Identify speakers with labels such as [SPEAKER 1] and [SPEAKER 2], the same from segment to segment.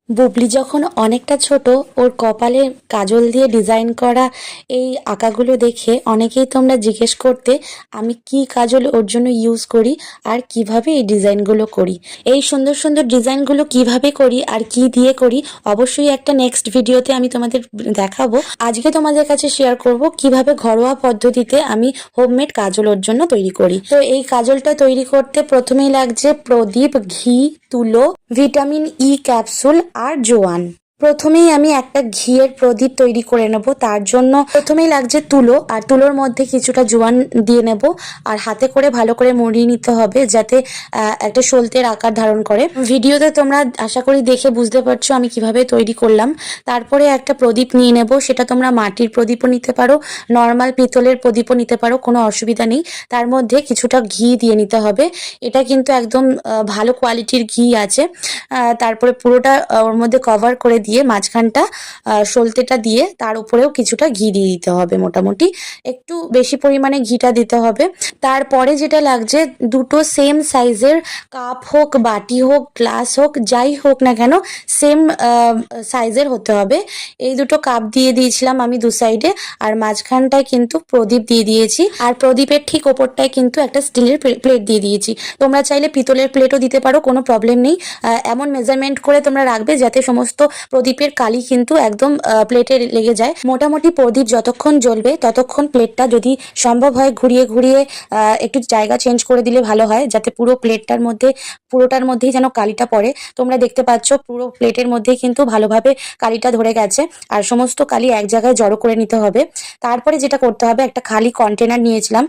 [SPEAKER 1] বুবলি যখন অনেকটা ছোট, ওর কপালে কাজল দিয়ে ডিজাইন করা এই আঁকাগুলো দেখে অনেকেই তোমরা জিজ্ঞেস করতে আমি কি কাজল ওর জন্য ইউজ করি আর কিভাবে এই ডিজাইনগুলো করি। এই সুন্দর সুন্দর ডিজাইনগুলো কিভাবে করি আর কি দিয়ে করি অবশ্যই একটা নেক্সট ভিডিওতে আমি তোমাদের দেখাবো। আজকে তোমাদের কাছে শেয়ার করব কিভাবে ঘরোয়া পদ্ধতিতে আমি হোমমেড কাজল ওর জন্য তৈরি করি। তো এই কাজলটা তৈরি করতে প্রথমেই লাগছে প্রদীপ, ঘি, তুলো, ভিটামিন ই ক্যাপসুল আর জোয়ান। প্রথমেই আমি একটা ঘিয়ের প্রদীপ তৈরি করে নেব। তার জন্য প্রথমেই লাগছে তুলো, আর তুলোর মধ্যে কিছুটা জোয়ান দিয়ে নেব আর হাতে করে ভালো করে মুড়িয়ে নিতে হবে যাতে একটা সলতের আকার ধারণ করে। ভিডিওতে তোমরা আশা করি দেখে বুঝতে পারছো আমি কিভাবে তৈরি করলাম। তারপরে একটা প্রদীপ নিয়ে নেব, সেটা তোমরা মাটির প্রদীপও নিতে পারো, নর্মাল পিতলের প্রদীপও নিতে পারো, কোনো অসুবিধা নেই। তার মধ্যে কিছুটা ঘি দিয়ে নিতে হবে। এটা কিন্তু একদম ভালো কোয়ালিটির ঘি আছে। তারপরে পুরোটা ওর মধ্যে কভার করে দিয়ে মাঝখানটা সলতেটা দিয়ে তার উপরেও কিছুটা ঘি দিয়ে দিতে হবে। মোটামুটি একটু বেশি পরিমাণে ঘিটা দিতে হবে। তারপরে যেটা লাগছে, দুটো সেম সাইজের কাপ হোক, বাটি হোক, গ্লাস হোক, যাই হোক না কেন সেম সাইজের হতে হবে। এই দুটো কাপ দিয়ে দিয়েছিলাম আমি দু সাইডে, আর মাঝখানটায় কিন্তু প্রদীপ দিয়ে দিয়েছি, আর প্রদীপের ঠিক ওপরটায় কিন্তু একটা স্টিলের প্লেট দিয়ে দিয়েছি। তোমরা চাইলে পিতলের প্লেটও দিতে পারো, কোনো প্রবলেম নেই। এমন মেজারমেন্ট করে তোমরা রাখবে যাতে সমস্ত প্রদীপের কালি কিন্তু একদম প্লেটে লেগে যায়। মোটামুটি প্রদীপ যতক্ষণ জ্বলবে ততক্ষণ প্লেটটা যদি সম্ভব হয় ঘুরিয়ে ঘুরিয়ে একটু জায়গা চেঞ্জ করে দিলে ভালো হয়, যাতে পুরো প্লেটটার মধ্যে পুরোটার মধ্যেই যেন কালিটা পড়ে। তোমরা দেখতে পাচ্ছ পুরো প্লেটের মধ্যেই কিন্তু ভালোভাবে কালিটা ধরে গেছে, আর সমস্ত কালি এক জায়গায় জড়ো করে নিতে হবে। তারপরে যেটা করতে হবে, একটা খালি কন্টেনার নিয়েছিলাম,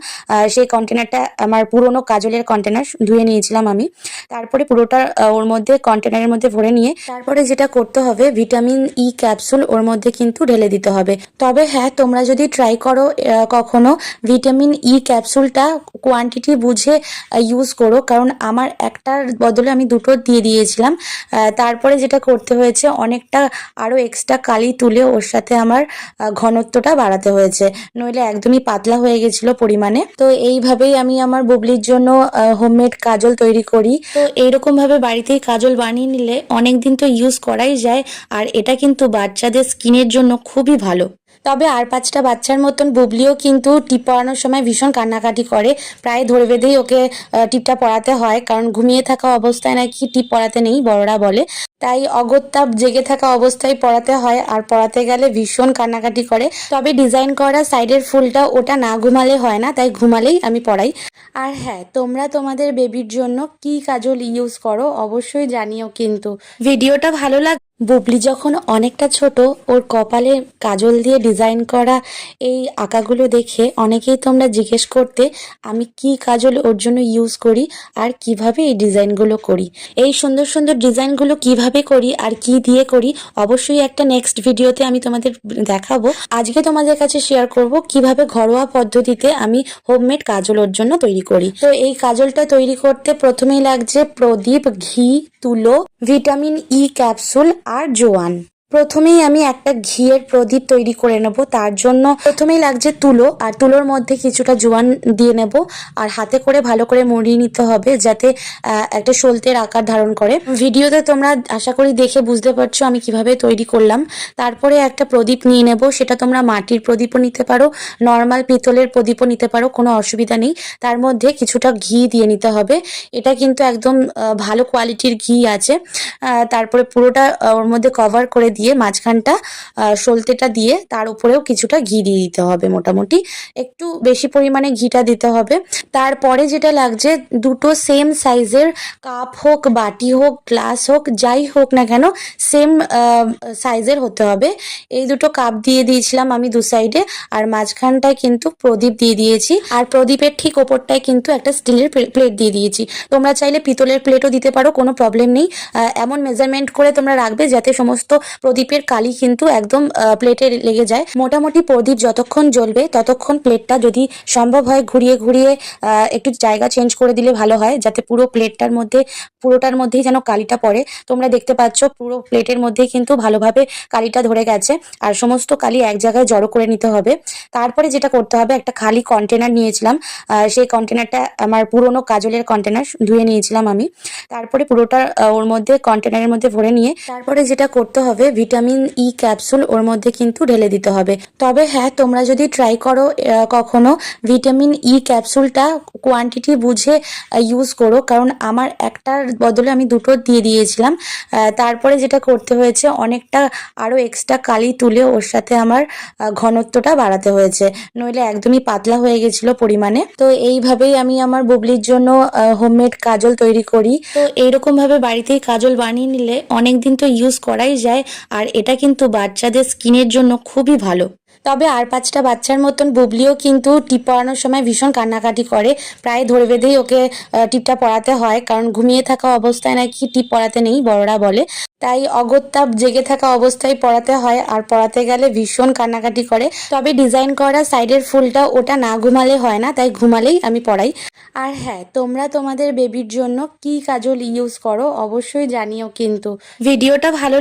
[SPEAKER 1] সেই কন্টেনারটা আমার পুরোনো কাজলের কন্টেনার, ধুয়ে নিয়েছিলাম আমি। তারপরে পুরোটা ওর মধ্যে কন্টেনারের মধ্যে ভরে নিয়ে তারপরে যেটা করতে হবে, ভিটামিন ই ক্যাপসুল ওর মধ্যে কিন্তু ঢেলে দিতে হবে। তবে হ্যাঁ, তোমরা যদি ট্রাই করো কখনো, ভিটামিন ই ক্যাপসুলটা কোয়ান্টিটি বুঝে ইউজ করো, কারণ আমার একটার বদলে আমি দুটো দিয়ে দিয়েছিলাম। তারপরে যেটা করতে হয়েছে, অনেকটা আরও এক্সট্রা কালি তুলে ওর সাথে আমার ঘনত্বটা বাড়াতে হয়েছে, নইলে একদমই পাতলা হয়ে গেছিল পরিমাণে। তো এইভাবেই আমি আমার বুবলির জন্য হোমমেড কাজল তৈরি করি। তো এইরকম ভাবে বাড়িতেই কাজল বানিয়ে নিলে অনেকদিন তো ইউজ করাই যায়, আর এটা কিন্তু বাচ্চাদের স্কিনের জন্য খুবই ভালো। তবে আর 5টা বাচ্চার মতন বুবলিও কিন্তু টিপ পরানোর সময় ভীষণ কান্নাকাটি করে, প্রায় ধরে বেঁধেই ওকে টিপটা পরাতে হয়, কারণ ঘুমিয়ে থাকা অবস্থায় নাকি টিপ পরাতে নেই বড়রা বলে। তাই অগত্যা জেগে থাকা অবস্থায় পরাতে হয়, আর পরাতে গেলে ভীষণ কান্নাকাটি করে। তবে ডিজাইন করা সাইডের ফুলটা ওটা না ঘুমালে হয় না, তাই ঘুমালেই আমি পরাই। আর হ্যাঁ, তোমরা তোমাদের বেবির জন্য কি কাজল ইউজ করো অবশ্যই জানিও কিন্তু। ভিডিওটা ভালো লাগ বুবলি যখন অনেকটা ছোট, ওর কপালে কাজল দিয়ে ডিজাইন করা এই আঁকাগুলো দেখে অনেকেই তোমরা জিজ্ঞেস করতে আমি কি কাজল ওর জন্য ইউজ করি আর কিভাবে এই ডিজাইনগুলো করি। এই সুন্দর সুন্দর ডিজাইনগুলো কিভাবে করি আর কি দিয়ে করি অবশ্যই একটা নেক্সট ভিডিওতে আমি তোমাদের দেখাবো। আজকে তোমাদের কাছে শেয়ার করব কিভাবে ঘরোয়া পদ্ধতিতে আমি হোমমেড কাজল ওর জন্য তৈরি করি। তো এই কাজলটা তৈরি করতে প্রথমেই লাগছে প্রদীপ, ঘি, তুলো, ভিটামিন ই ক্যাপসুল আর জোয়ান। প্রথমেই আমি একটা ঘিয়ের প্রদীপ তৈরি করে নেব। তার জন্য প্রথমেই লাগছে তুলো, আর তুলোর মধ্যে কিছুটা জোয়ান দিয়ে নেব আর হাতে করে ভালো করে মুড়িয়ে নিতে হবে যাতে একটা সলতের আকার ধারণ করে। ভিডিওতে তোমরা আশা করি দেখে বুঝতে পারছো আমি কিভাবে তৈরি করলাম। তারপরে একটা প্রদীপ নিয়ে নেব, সেটা তোমরা মাটির প্রদীপও নিতে পারো, নর্মাল পিতলের প্রদীপও নিতে পারো, কোনো অসুবিধা নেই। তার মধ্যে কিছুটা ঘি দিয়ে নিতে হবে। এটা কিন্তু একদম ভালো কোয়ালিটির ঘি আছে। তারপরে পুরোটা ওর মধ্যে কভার করে দিয়ে মাঝখানটা সলতেটা দিয়ে তার উপরেও কিছুটা ঘি দিয়ে দিতে হবে। মোটামুটি একটু বেশি পরিমাণে ঘিটা দিতে হবে। তারপরে যেটা লাগছে, দুটো সেম সাইজের কাপ হোক, বাটি হোক, গ্লাস হোক, যাই হোক না কেন সেম সাইজের হতে হবে। এই দুটো কাপ দিয়ে দিয়েছিলাম আমি দু সাইডে, আর মাঝখানটায় কিন্তু প্রদীপ দিয়ে দিয়েছি, আর প্রদীপের ঠিক ওপরটায় কিন্তু একটা স্টিলের প্লেট দিয়ে দিয়েছি। তোমরা চাইলে পিতলের প্লেটও দিতে পারো, কোনো প্রবলেম নেই। এমন মেজারমেন্ট করে তোমরা রাখবে যাতে সমস্ত প্রদীপের কালি কিন্তু একদম প্লেটে লেগে যায়। মোটামুটি প্রদীপ যতক্ষণ জ্বলবে ততক্ষণ প্লেটটা যদি সম্ভব হয় ঘুরিয়ে ঘুরিয়ে একটু জায়গা চেঞ্জ করে দিলে ভালো হয়, যাতে পুরো প্লেটটার মধ্যে পুরোটার মধ্যেই যেন কালিটা পড়ে। তোমরা দেখতে পাচ্ছ পুরো প্লেটের মধ্যেই কিন্তু ভালোভাবে কালিটা ধরে গেছে। আর সমস্ত কালি এক জায়গায় জড়ো করে নিতে হবে। তারপরে যেটা করতে হবে, একটা খালি কন্টেনার নিয়েছিলাম, সেই কন্টেনারটা আমার পুরোনো কাজলের কন্টেনার, ধুয়ে নিয়েছিলাম আমি। তারপরে পুরোটা ওর মধ্যে কন্টেনারের মধ্যে ভরে নিয়ে তারপরে যেটা করতে হবে, ভিটামিন ই ক্যাপসুল ওর মধ্যে কিন্তু ঢেলে দিতে হবে। তবে হ্যাঁ, তোমরা যদি ট্রাই করো কখনো, ভিটামিন ই ক্যাপসুলটা কোয়ান্টিটি বুঝে ইউজ করো, কারণ আমার একটার বদলে আমি দুটো দিয়ে দিয়েছিলাম। তারপরে যেটা করতে হয়েছে, অনেকটা আরও এক্সট্রা কালি তুলে ওর সাথে আমার ঘনত্বটা বাড়াতে হয়েছে, নইলে একদমই পাতলা হয়ে গেছিল পরিমাণে। তো এইভাবেই আমি আমার বুবলির জন্য হোমমেড কাজল তৈরি করি। তো এইরকম ভাবে বাড়িতেই কাজল বানিয়ে নিলে অনেকদিন তো ইউজ করাই যায়, আর এটা কিন্তু বাচ্চাদের স্কিনের জন্য খুবই ভালো। তবে আর 5টা বাচ্চার মতন বুবলিও কিন্তু টিপ পরানোর সময় ভীষণ কান্নাকাটি করে। প্রায় ধরে বেঁধেই ওকে টিপটা পরাতে হয়, কারণ ঘুমিয়ে থাকা অবস্থায় নাকি টিপ পরাতে নেই, বড়রা বলে। তাই অগত্যা জেগে থাকা অবস্থায় পরাতে হয়, আর পরাতে গেলে ভীষণ কান্নাকাটি করে। তবে ডিজাইন করা সাইডের ফুলটা ওটা না ঘুমালে হয় না, তাই ঘুমালেই আমি পরাই। আর হ্যাঁ, তোমরা তোমাদের বেবির জন্য কি কাজল ইউজ করো অবশ্যই জানিও কিন্তু। ভিডিওটা ভালো